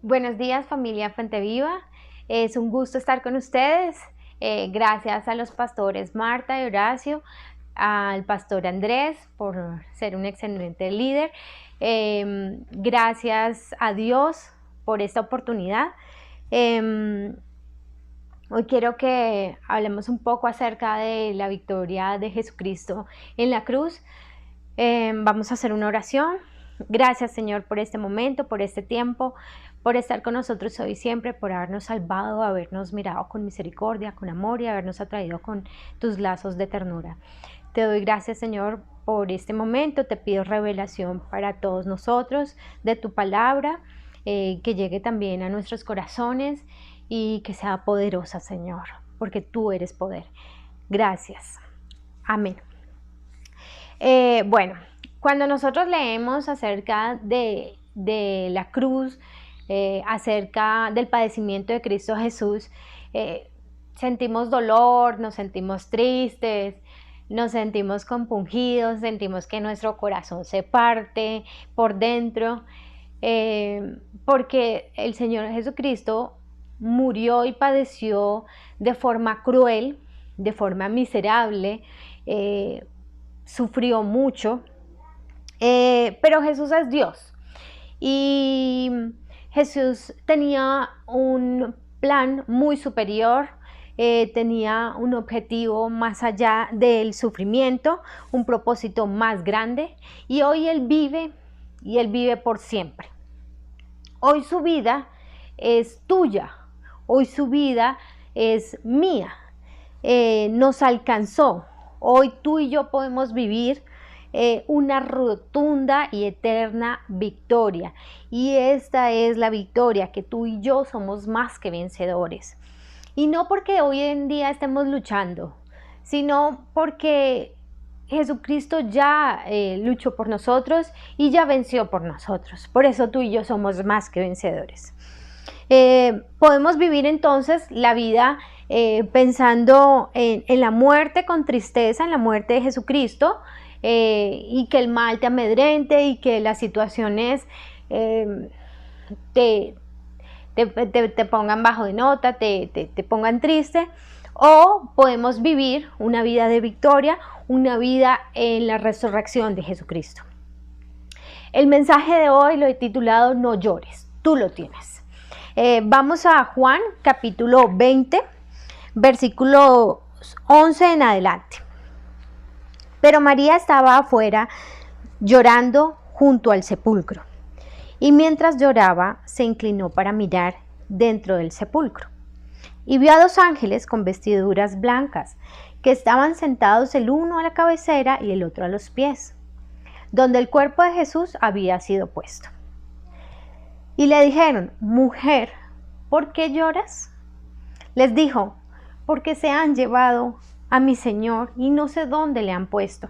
Buenos días, familia Fuente Viva. Es un gusto estar con ustedes. Gracias a los pastores Marta y Horacio, al pastor Andrés por ser un excelente líder. Gracias a Dios por esta oportunidad. Hoy quiero que hablemos un poco acerca de la victoria de Jesucristo en la cruz. Vamos a hacer una oración. Gracias, Señor, por este momento, por este tiempo, por estar con nosotros hoy y siempre, por habernos salvado, habernos mirado con misericordia, con amor y habernos atraído con tus lazos de ternura. Te doy gracias, Señor, por este momento. Te pido revelación para todos nosotros de tu palabra, que llegue también a nuestros corazones y que sea poderosa, Señor, porque tú eres poder. Gracias. Amén. Bueno, cuando nosotros leemos acerca de la cruz, acerca del padecimiento de Cristo Jesús, sentimos dolor, nos sentimos tristes, nos sentimos compungidos, sentimos que nuestro corazón se parte por dentro, porque el Señor Jesucristo murió y padeció de forma cruel, de forma miserable, sufrió mucho, pero Jesús es Dios y Jesús tenía un plan muy superior, tenía un objetivo más allá del sufrimiento, un propósito más grande, y hoy Él vive y Él vive por siempre. Hoy su vida es tuya, hoy su vida es mía, nos alcanzó. Hoy tú y yo podemos vivir una rotunda y eterna victoria. Y esta es la victoria, que tú y yo somos más que vencedores. Y no porque hoy en día estemos luchando, sino porque Jesucristo ya luchó por nosotros y ya venció por nosotros. Por eso tú y yo somos más que vencedores. Podemos vivir entonces la vida pensando en la muerte con tristeza, en la muerte de Jesucristo, y que el mal te amedrente y que las situaciones te pongan bajo de nota, te pongan triste. O podemos vivir una vida de victoria, una vida en la resurrección de Jesucristo. El mensaje de hoy lo he titulado No llores, tú lo tienes. Vamos a Juan capítulo 20, versículo 11 en adelante. Pero María estaba afuera llorando junto al sepulcro, y mientras lloraba se inclinó para mirar dentro del sepulcro, y vio a dos ángeles con vestiduras blancas, que estaban sentados el uno a la cabecera y el otro a los pies, donde el cuerpo de Jesús había sido puesto. Y le dijeron: Mujer, ¿por qué lloras? Les dijo: Porque se han llevado a mi Señor y no sé dónde le han puesto.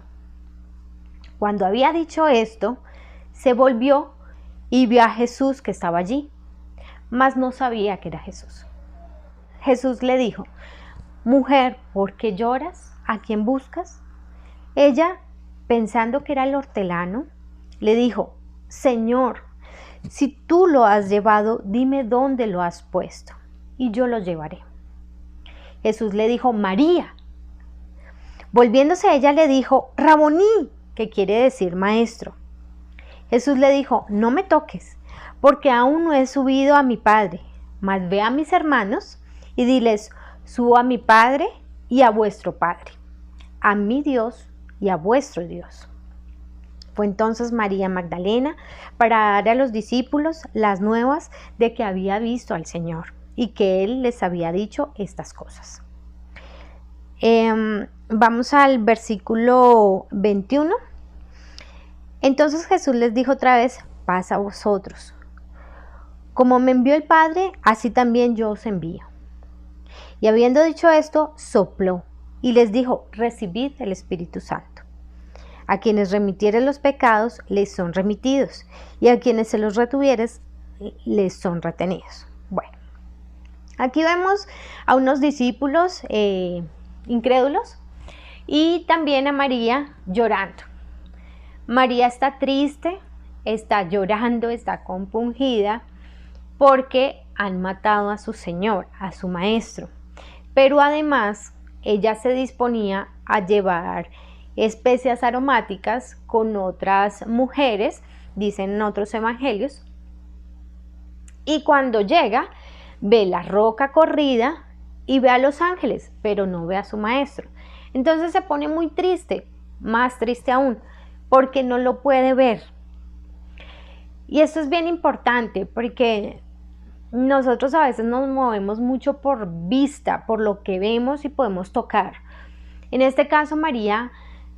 Cuando había dicho esto, se volvió y vio a Jesús que estaba allí, mas no sabía que era Jesús. Jesús le dijo: Mujer, ¿por qué lloras? ¿A quién buscas? Ella, pensando que era el hortelano, le dijo: Señor, si tú lo has llevado, dime dónde lo has puesto, y yo lo llevaré. Jesús le dijo: María. Volviéndose ella le dijo: Raboní, que quiere decir maestro. Jesús le dijo: No me toques, porque aún no he subido a mi Padre, mas ve a mis hermanos y diles: Subo a mi Padre y a vuestro Padre, a mi Dios y a vuestro Dios. Fue entonces María Magdalena para dar a los discípulos las nuevas de que había visto al Señor y que Él les había dicho estas cosas. Vamos al versículo 21. Entonces Jesús les dijo otra vez: Paz a vosotros. Como me envió el Padre, así también yo os envío. Y habiendo dicho esto, sopló y les dijo: Recibid el Espíritu Santo. A quienes remitieren los pecados, les son remitidos, y a quienes se los retuvieres, les son retenidos. Bueno, aquí vemos a unos discípulos incrédulos y también a María llorando. María está triste, está llorando, está compungida, porque han matado a su Señor, a su Maestro. Pero además ella se disponía a llevar especias aromáticas con otras mujeres, dicen en otros evangelios, y cuando llega ve la roca corrida y ve a los ángeles, pero no ve a su Maestro. Entonces se pone muy triste, más triste aún, porque no lo puede ver. Y esto es bien importante porque nosotros a veces nos movemos mucho por vista, por lo que vemos y podemos tocar. En este caso, María,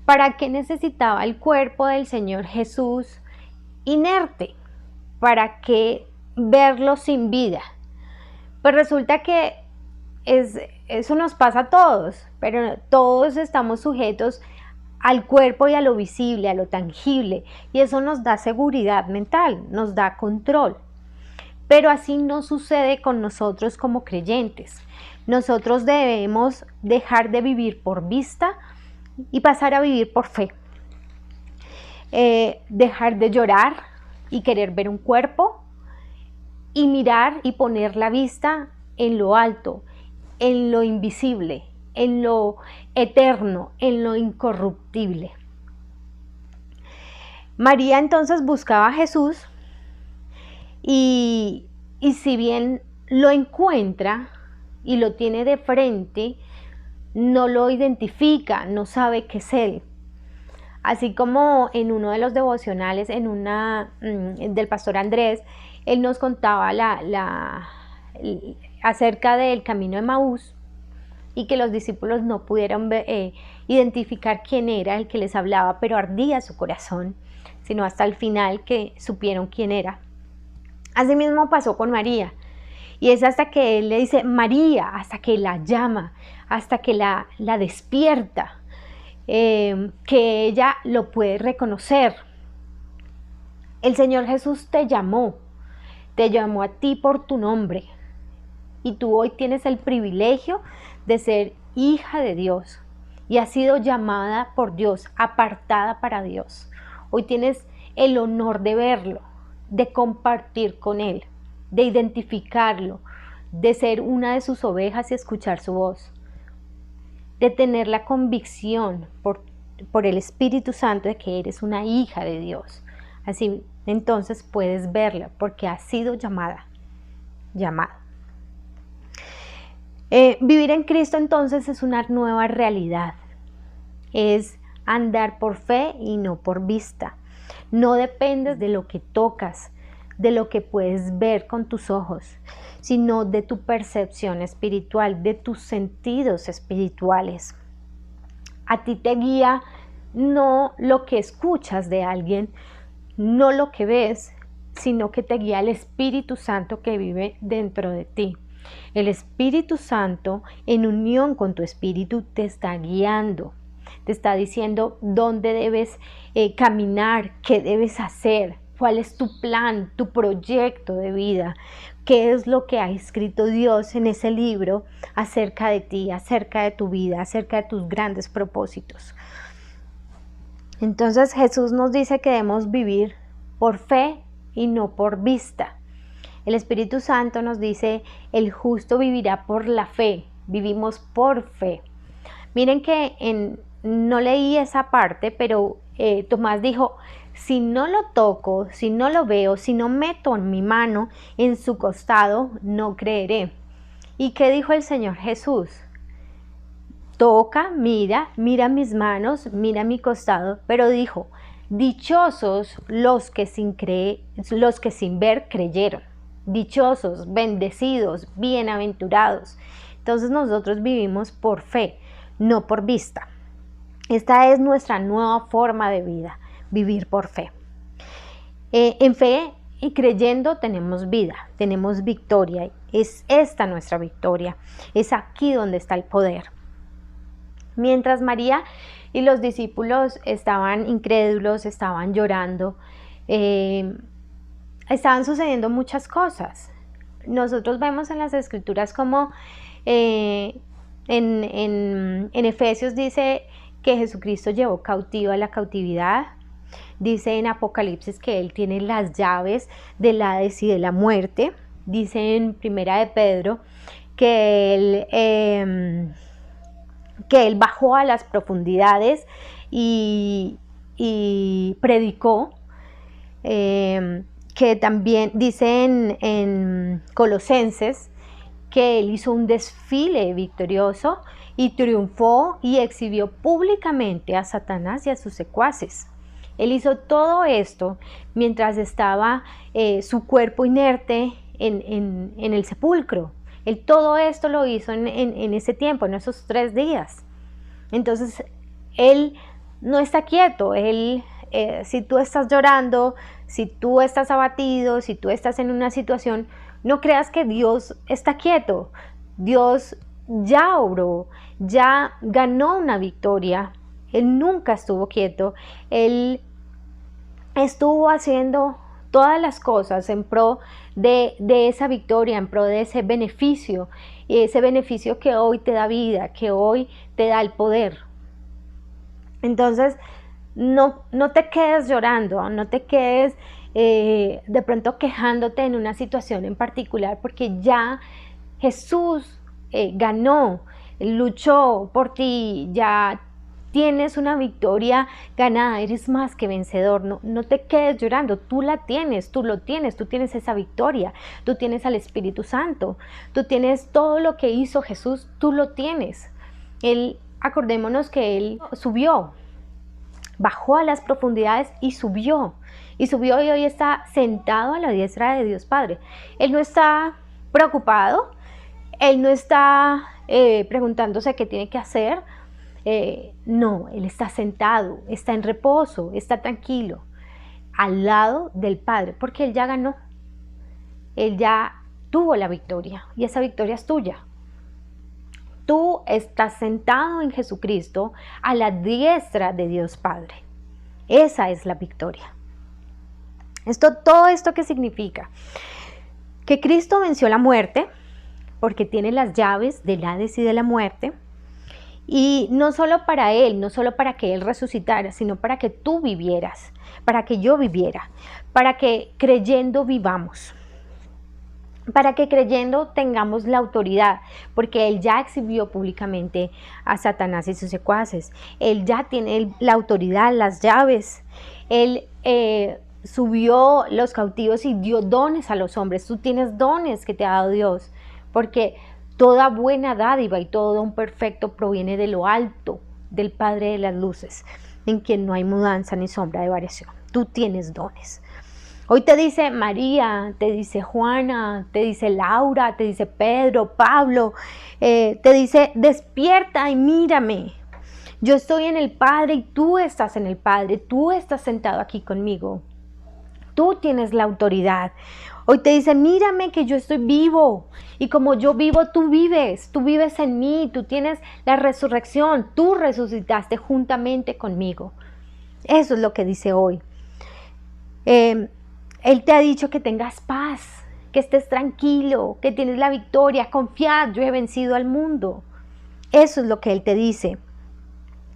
¿para qué necesitaba el cuerpo del Señor Jesús inerte? ¿Para qué verlo sin vida? Pues resulta que eso nos pasa a todos, pero todos estamos sujetos al cuerpo y a lo visible, a lo tangible, y eso nos da seguridad mental, nos da control. Pero así no sucede con nosotros como creyentes. Nosotros debemos dejar de vivir por vista y pasar a vivir por fe. Dejar de llorar y querer ver un cuerpo y mirar y poner la vista en lo alto, en lo invisible, en lo eterno, en lo incorruptible. María entonces buscaba a Jesús y si bien lo encuentra y lo tiene de frente, no lo identifica, no sabe qué es él. Así como en uno de los devocionales, del pastor Andrés, él nos contaba acerca del camino de Maús y que los discípulos no pudieron identificar quién era el que les hablaba, pero ardía su corazón, sino hasta el final que supieron quién era. Asimismo pasó con María, y es hasta que él le dice María, hasta que la llama, hasta que la despierta, que ella lo puede reconocer. El Señor Jesús te llamó a ti por tu nombre, y tú hoy tienes el privilegio de ser hija de Dios, y has sido llamada por Dios, apartada para Dios. Hoy tienes el honor de verlo, de compartir con Él, de identificarlo, de ser una de sus ovejas y escuchar su voz, de tener la convicción por el Espíritu Santo de que eres una hija de Dios. Así entonces puedes verla porque has sido llamada. Vivir en Cristo entonces es una nueva realidad. Es andar por fe y no por vista. No dependes de lo que tocas, de lo que puedes ver con tus ojos, sino de tu percepción espiritual, de tus sentidos espirituales. A ti te guía no lo que escuchas de alguien, no lo que ves, sino que te guía el Espíritu Santo que vive dentro de ti. El Espíritu Santo, en unión con tu espíritu, te está guiando. Te está diciendo dónde debes caminar, qué debes hacer, cuál es tu plan, tu proyecto de vida, qué es lo que ha escrito Dios en ese libro acerca de ti, acerca de tu vida, acerca de tus grandes propósitos. Entonces Jesús nos dice que debemos vivir por fe y no por vista. El Espíritu Santo nos dice, el justo vivirá por la fe, vivimos por fe. Miren que no leí esa parte, pero Tomás dijo, si no lo toco, si no lo veo, si no meto en mi mano en su costado, no creeré. ¿Y qué dijo el Señor Jesús? Toca, mira mis manos, mira mi costado, pero dijo, dichosos los que sin ver creyeron. Dichosos, bendecidos, bienaventurados. Entonces nosotros vivimos por fe, no por vista. Esta es nuestra nueva forma de vida, vivir por fe. En fe y creyendo tenemos vida, tenemos victoria. Es esta nuestra victoria, es aquí donde está el poder. Mientras María y los discípulos estaban incrédulos, estaban llorando, estaban sucediendo muchas cosas. Nosotros vemos en las Escrituras como en Efesios dice que Jesucristo llevó cautiva la cautividad. Dice en Apocalipsis que Él tiene las llaves del Hades y de la muerte. dice en Primera de Pedro que él bajó a las profundidades y predicó, que también dice en Colosenses que él hizo un desfile victorioso y triunfó y exhibió públicamente a Satanás y a sus secuaces. Él hizo todo esto mientras estaba su cuerpo inerte en el sepulcro. Él todo esto lo hizo en ese tiempo, en esos 3 días. Entonces, él no está quieto. Si tú estás llorando, si tú estás abatido, si tú estás en una situación, no creas que Dios está quieto. Dios ya obró, ya ganó una victoria. Él nunca estuvo quieto. Él estuvo haciendo todas las cosas en pro de esa victoria, en pro de ese beneficio, y ese beneficio que hoy te da vida, que hoy te da el poder. Entonces, no te quedes llorando, no te quedes de pronto quejándote en una situación en particular, porque ya Jesús ganó, luchó por ti, ya tienes una victoria ganada, eres más que vencedor. No te quedes llorando, tú la tienes, tú lo tienes, tú tienes esa victoria, tú tienes al Espíritu Santo, tú tienes todo lo que hizo Jesús, tú lo tienes. Acordémonos que Él subió, bajó a las profundidades y subió y hoy está sentado a la diestra de Dios Padre. Él no está preocupado, Él no está preguntándose qué tiene que hacer. No, Él está sentado, está en reposo, está tranquilo al lado del Padre, porque Él ya ganó, Él ya tuvo la victoria y esa victoria es tuya. Tú estás sentado en Jesucristo a la diestra de Dios Padre. Esa es la victoria. Todo esto, ¿qué significa? Que Cristo venció la muerte porque tiene las llaves del Hades y de la muerte. Y no solo para Él, no solo para que Él resucitara, sino para que tú vivieras, para que yo viviera, para que creyendo vivamos, para que creyendo tengamos la autoridad, porque Él ya exhibió públicamente a Satanás y sus secuaces. Él ya tiene la autoridad, las llaves. Él subió los cautivos y dio dones a los hombres. Tú tienes dones que te ha dado Dios, porque toda buena dádiva y todo don perfecto proviene de lo alto, del Padre de las luces, en quien no hay mudanza ni sombra de variación. Tú tienes dones. Hoy te dice María, te dice Juana, te dice Laura, te dice Pedro, Pablo, te dice despierta y mírame. Yo estoy en el Padre y tú estás en el Padre, tú estás sentado aquí conmigo. Tú tienes la autoridad. Hoy te dice, mírame que yo estoy vivo y como yo vivo, tú vives en mí, tú tienes la resurrección, tú resucitaste juntamente conmigo. Eso es lo que dice hoy. Él te ha dicho que tengas paz, que estés tranquilo, que tienes la victoria, confiad, yo he vencido al mundo. Eso es lo que Él te dice.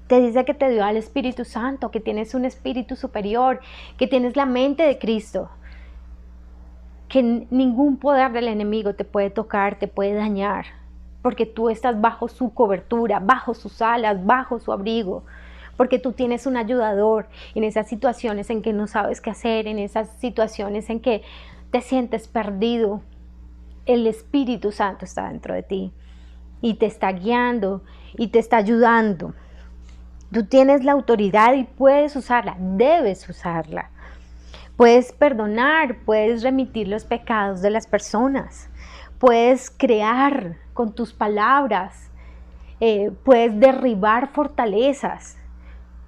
Te dice que te dio al Espíritu Santo, que tienes un espíritu superior, que tienes la mente de Cristo, que ningún poder del enemigo te puede tocar, te puede dañar, porque tú estás bajo su cobertura, bajo sus alas, bajo su abrigo, porque tú tienes un ayudador en esas situaciones en que no sabes qué hacer, en esas situaciones en que te sientes perdido. El Espíritu Santo está dentro de ti y te está guiando y te está ayudando. Tú tienes la autoridad y puedes usarla, debes usarla. Puedes perdonar, puedes remitir los pecados de las personas, puedes crear con tus palabras, puedes derribar fortalezas.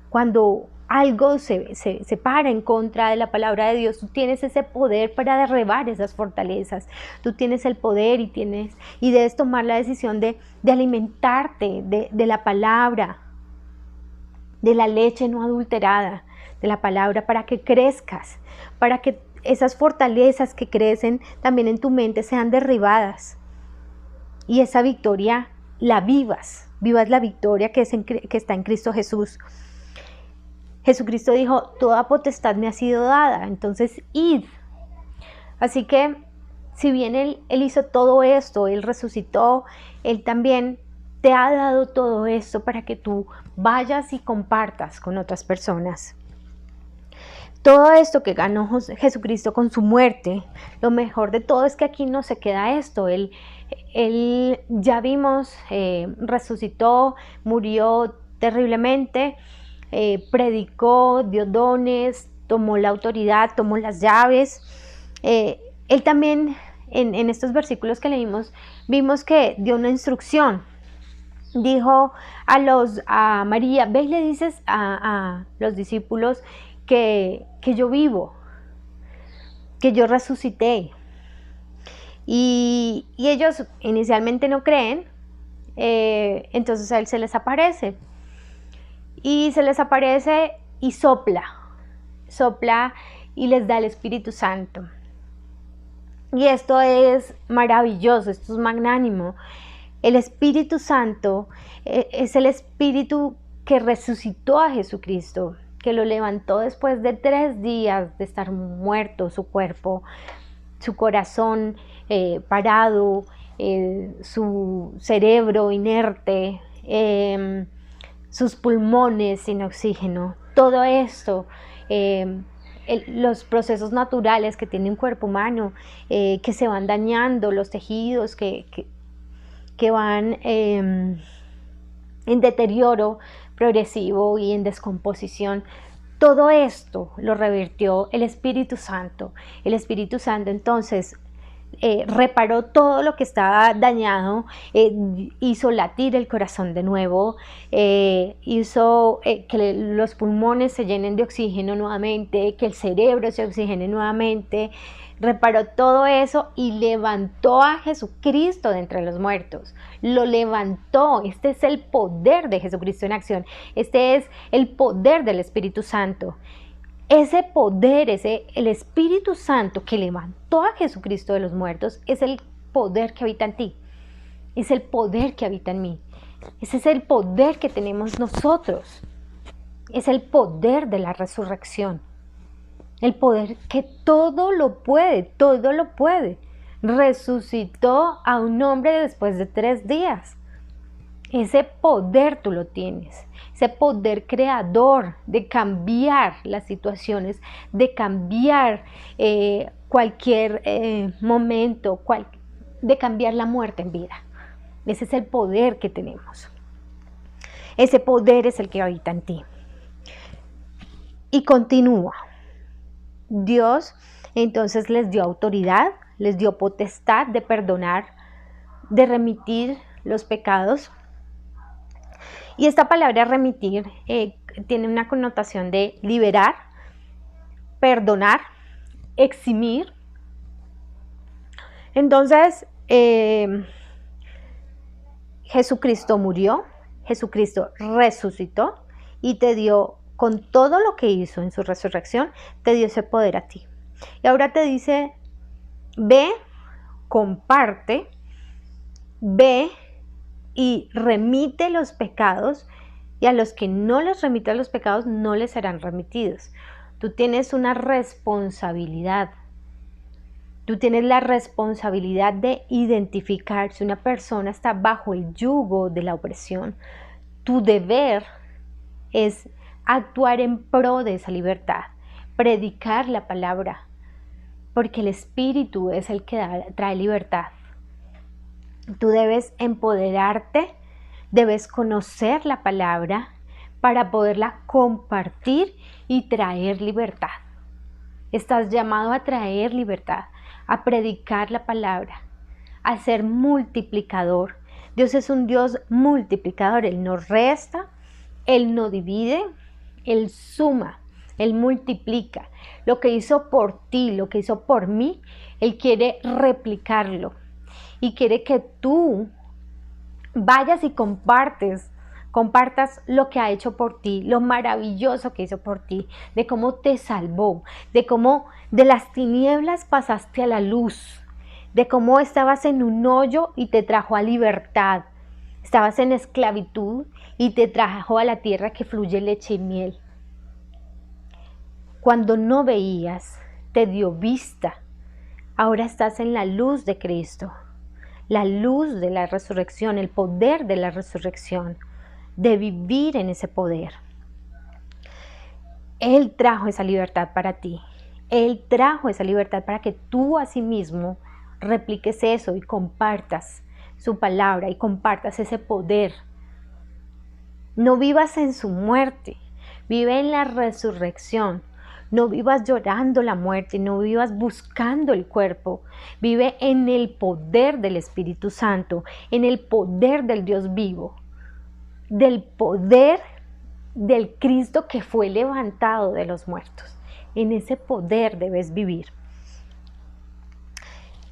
Cuando algo se para en contra de la palabra de Dios, tú tienes ese poder para derribar esas fortalezas. Tú tienes el poder y debes tomar la decisión de alimentarte de la palabra, de la leche no adulterada, de la palabra, para que crezcas, para que esas fortalezas que crecen también en tu mente sean derribadas y esa victoria la vivas la victoria que está en Cristo Jesús. Jesucristo dijo, toda potestad me ha sido dada, entonces id. Así que si bien Él hizo todo esto, Él resucitó, Él también te ha dado todo esto para que tú vayas y compartas con otras personas. Todo esto que ganó Jesucristo con su muerte, lo mejor de todo es que aquí no se queda esto. Él ya vimos, resucitó, murió terriblemente, predicó, dio dones, tomó la autoridad, tomó las llaves. Él también, en estos versículos que leímos, vimos que dio una instrucción. Dijo a María, ve y le dices a los discípulos que yo vivo, que yo resucité. Y ellos inicialmente no creen, entonces a Él se les aparece. Y se les aparece y sopla y les da el Espíritu Santo. Y esto es maravilloso, esto es magnánimo. El Espíritu Santo es el Espíritu que resucitó a Jesucristo, que lo levantó después de 3 días de estar muerto su cuerpo, su corazón parado, su cerebro inerte, sus pulmones sin oxígeno. Todo esto, los procesos naturales que tiene un cuerpo humano, que se van dañando, los tejidos que van en deterioro progresivo y en descomposición. Todo esto lo revirtió el Espíritu Santo. El Espíritu Santo entonces reparó todo lo que estaba dañado, hizo latir el corazón de nuevo, hizo que los pulmones se llenen de oxígeno nuevamente, que el cerebro se oxigene nuevamente, reparó todo eso y levantó a Jesucristo de entre los muertos. Lo levantó. Este es el poder de Jesucristo en acción. Este es el poder del Espíritu Santo. Ese poder, el Espíritu Santo que levantó a Jesucristo de los muertos, es el poder que habita en ti. Es el poder que habita en mí. Ese es el poder que tenemos nosotros. Es el poder de la resurrección. El poder que todo lo puede, todo lo puede. Resucitó a un hombre después de 3 días. Ese poder tú lo tienes. Ese poder creador de cambiar las situaciones, de cambiar cualquier momento, de cambiar la muerte en vida. Ese es el poder que tenemos. Ese poder es el que habita en ti. Y continúa. Dios entonces les dio autoridad, les dio potestad de perdonar, de remitir los pecados. Y esta palabra remitir tiene una connotación de liberar, perdonar, eximir. Entonces, Jesucristo murió, Jesucristo resucitó y te dio, con todo lo que hizo en su resurrección, te dio ese poder a ti. Y ahora te dice, ve, comparte, ve y remite los pecados, y a los que no les remita los pecados no les serán remitidos. Tú tienes una responsabilidad. Tú tienes la responsabilidad de identificar si una persona está bajo el yugo de la opresión. Tu deber es actuar en pro de esa libertad, predicar la palabra, porque el Espíritu es el que trae libertad. Tú debes empoderarte, debes conocer la palabra para poderla compartir y traer libertad. Estás llamado a traer libertad, a predicar la palabra, a ser multiplicador. Dios es un Dios multiplicador. Él no resta, Él no divide, Él suma, Él multiplica. Lo que hizo por ti, lo que hizo por mí, Él quiere replicarlo. Y quiere que tú vayas y compartas lo que ha hecho por ti, lo maravilloso que hizo por ti, de cómo te salvó, de cómo de las tinieblas pasaste a la luz, de cómo estabas en un hoyo y te trajo a libertad, estabas en esclavitud y te trajo a la tierra que fluye leche y miel. Cuando no veías, te dio vista. Ahora estás en la luz de Cristo, la luz de la resurrección, el poder de la resurrección, de vivir en ese poder. Él trajo esa libertad para ti. Él trajo esa libertad para que tú a sí mismo repliques eso y compartas su palabra y compartas ese poder. No vivas en su muerte, vive en la resurrección. No vivas llorando la muerte, no vivas buscando el cuerpo. Vive en el poder del Espíritu Santo, en el poder del Dios vivo, del poder del Cristo que fue levantado de los muertos. En ese poder debes vivir.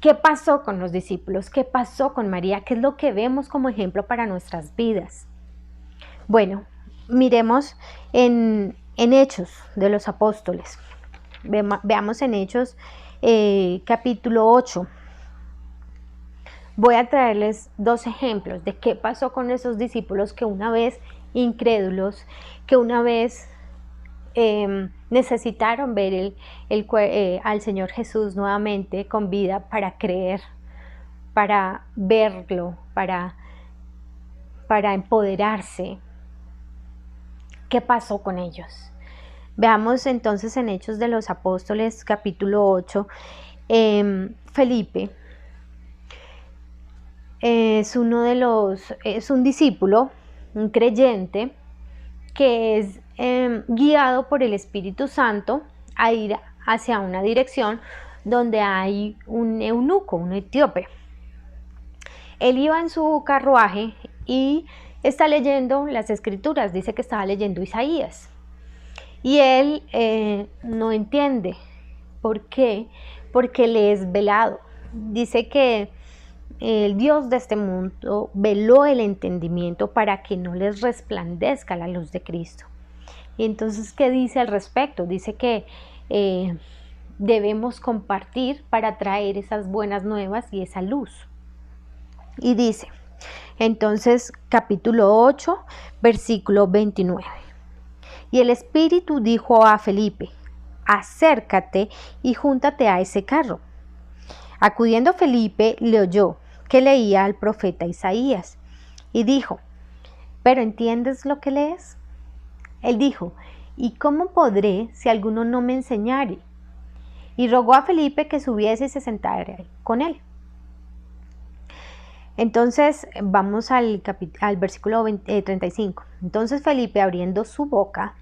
¿Qué pasó con los discípulos? ¿Qué pasó con María? ¿Qué es lo que vemos como ejemplo para nuestras vidas? Bueno, miremos en Hechos de los Apóstoles. Veamos en Hechos capítulo 8. Voy a traerles dos ejemplos de qué pasó con esos discípulos que una vez incrédulos, que una vez necesitaron ver al Señor Jesús nuevamente con vida para creer, para verlo, para empoderarse. ¿Qué pasó con ellos? Veamos entonces en Hechos de los Apóstoles capítulo 8, Felipe es un discípulo, un creyente que es guiado por el Espíritu Santo a ir hacia una dirección donde hay un eunuco, un etíope. Él iba en su carruaje y está leyendo las escrituras, dice que estaba leyendo Isaías. Y él no entiende. ¿Por qué? Porque le es velado. Dice que el Dios de este mundo veló el entendimiento para que no les resplandezca la luz de Cristo. Y entonces, ¿qué dice al respecto? Dice que debemos compartir para traer esas buenas nuevas y esa luz. Y dice, entonces, capítulo 8, versículo 29. Y el Espíritu dijo a Felipe, acércate y júntate a ese carro. Acudiendo Felipe, le oyó que leía al profeta Isaías y dijo, ¿pero entiendes lo que lees? Él dijo, ¿y cómo podré si alguno no me enseñare? Y rogó a Felipe que subiese y se sentara con él. Entonces vamos al versículo 35. Entonces Felipe, abriendo su boca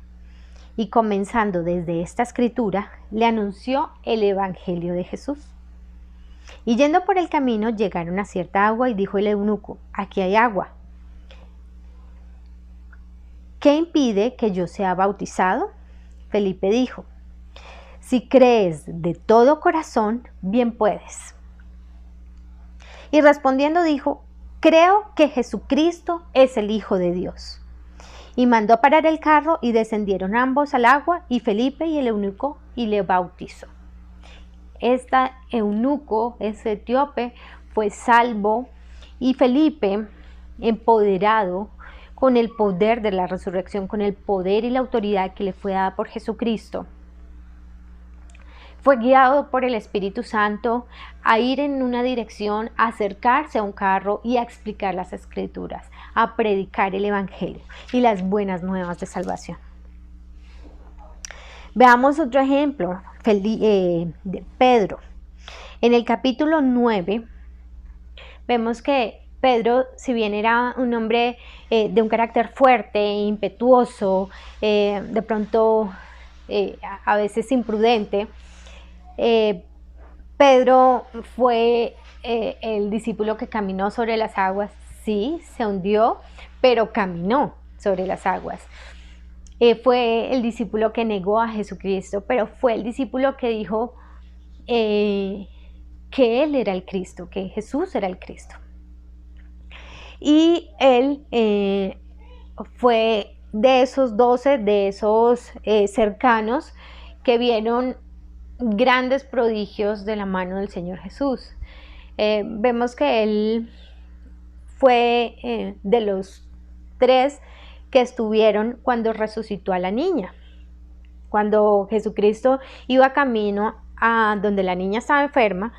y comenzando desde esta escritura, le anunció el evangelio de Jesús. Y yendo por el camino llegaron a cierta agua y dijo el eunuco, aquí hay agua. ¿Qué impide que yo sea bautizado? Felipe dijo, si crees de todo corazón, bien puedes. Y respondiendo dijo, creo que Jesucristo es el Hijo de Dios. Y mandó parar el carro y descendieron ambos al agua y Felipe y el eunuco y le bautizó. Este eunuco, ese etíope, fue salvo y Felipe, empoderado con el poder de la resurrección, con el poder y la autoridad que le fue dada por Jesucristo, fue guiado por el Espíritu Santo a ir en una dirección, a acercarse a un carro y a explicar las Escrituras, a predicar el Evangelio y las buenas nuevas de salvación. Veamos otro ejemplo, de Pedro. En el capítulo 9 vemos que Pedro, si bien era un hombre de un carácter fuerte, impetuoso, de pronto a veces imprudente, Pedro fue el discípulo que caminó sobre las aguas. Sí, se hundió, pero caminó sobre las aguas. Fue el discípulo que negó a Jesucristo, pero fue el discípulo que dijo que Él era el Cristo, que Jesús era el Cristo. Y él fue de esos 12, de esos cercanos que vieron grandes prodigios de la mano del Señor Jesús. Vemos que él fue de los 3 que estuvieron cuando resucitó a la niña. Cuando Jesucristo iba camino a donde la niña estaba enferma,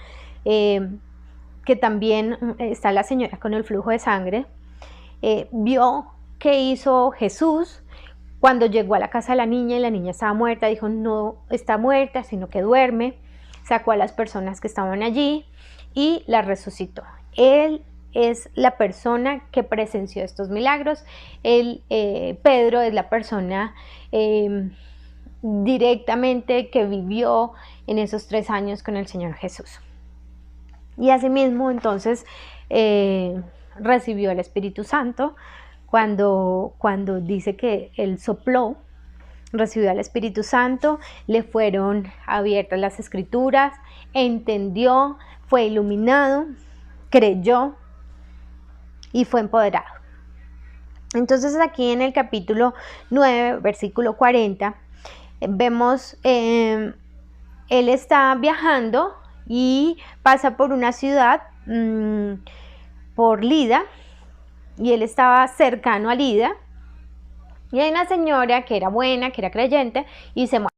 que también está la señora con el flujo de sangre, vio qué hizo Jesús cuando llegó a la casa de la niña y la niña estaba muerta. Dijo, no está muerta, sino que duerme. Sacó a las personas que estaban allí y la resucitó. Él es la persona que presenció estos milagros. Pedro es la persona directamente que vivió en esos 3 años con el Señor Jesús. Y asimismo entonces recibió el Espíritu Santo cuando dice que él sopló, recibió al Espíritu Santo, le fueron abiertas las Escrituras, entendió, fue iluminado, creyó y fue empoderado. Entonces aquí en el capítulo 9, versículo 40, vemos, él está viajando y pasa por una ciudad, por Lida, y él estaba cercano a Lida, y hay una señora que era buena, que era creyente, y se muere.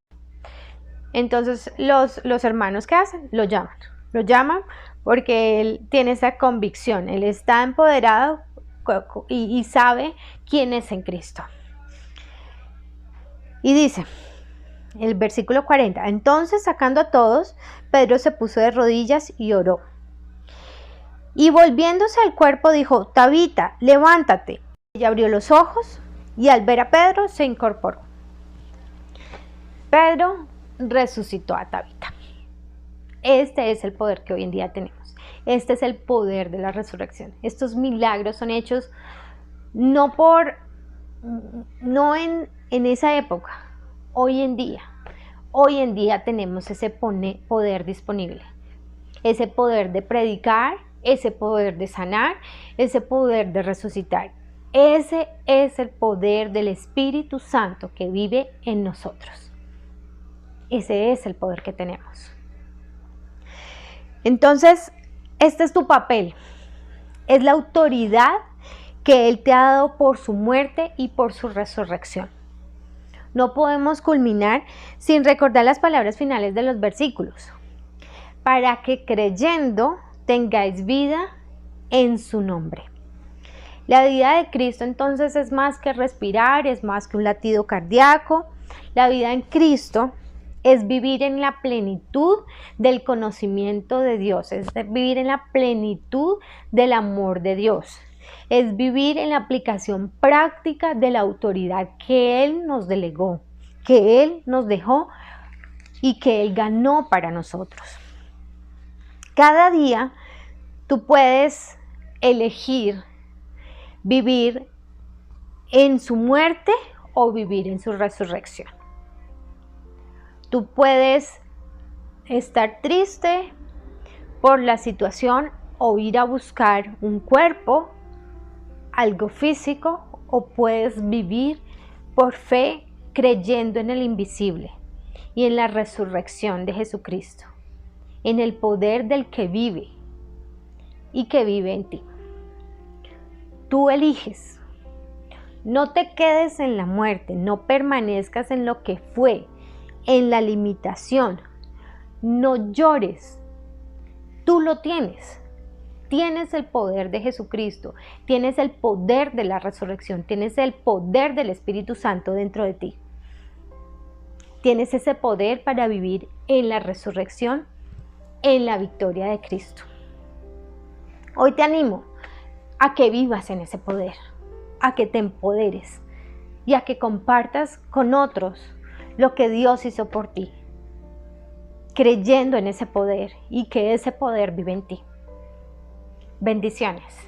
Entonces los hermanos, ¿qué hacen? Lo llaman porque él tiene esa convicción, él está empoderado y sabe quién es en Cristo. Y dice, el versículo 40, entonces sacando a todos, Pedro se puso de rodillas y oró. Y volviéndose al cuerpo dijo, Tabita, levántate. Ella abrió los ojos y al ver a Pedro se incorporó. Pedro resucitó a Tabita. Este es el poder que hoy en día tenemos. Este es el poder de la resurrección. Estos milagros son hechos no en esa época, hoy en día. Hoy en día tenemos ese poder disponible. Ese poder de predicar, ese poder de sanar, ese poder de resucitar. Ese es el poder del Espíritu Santo que vive en nosotros. Ese es el poder que tenemos. Entonces, este es tu papel. Es la autoridad que Él te ha dado por su muerte y por su resurrección. No podemos culminar sin recordar las palabras finales de los versículos. Para que creyendo tengáis vida en su nombre. La vida de Cristo entonces es más que respirar, es más que un latido cardíaco. La vida en Cristo es vivir en la plenitud del conocimiento de Dios, es vivir en la plenitud del amor de Dios, es vivir en la aplicación práctica de la autoridad que Él nos delegó, que Él nos dejó y que Él ganó para nosotros. Cada día tú puedes elegir vivir en su muerte o vivir en su resurrección. Tú puedes estar triste por la situación o ir a buscar un cuerpo, algo físico, o puedes vivir por fe creyendo en el invisible y en la resurrección de Jesucristo, en el poder del que vive y que vive en ti. Tú eliges. No te quedes en la muerte, no permanezcas en lo que fue, en la limitación. No llores. Tú lo tienes. Tienes el poder de Jesucristo, tienes el poder de la resurrección, tienes el poder del Espíritu Santo dentro de ti. Tienes ese poder para vivir en la resurrección, en la victoria de Cristo. Hoy te animo a que vivas en ese poder, a que te empoderes y a que compartas con otros lo que Dios hizo por ti, creyendo en ese poder y que ese poder vive en ti. Bendiciones.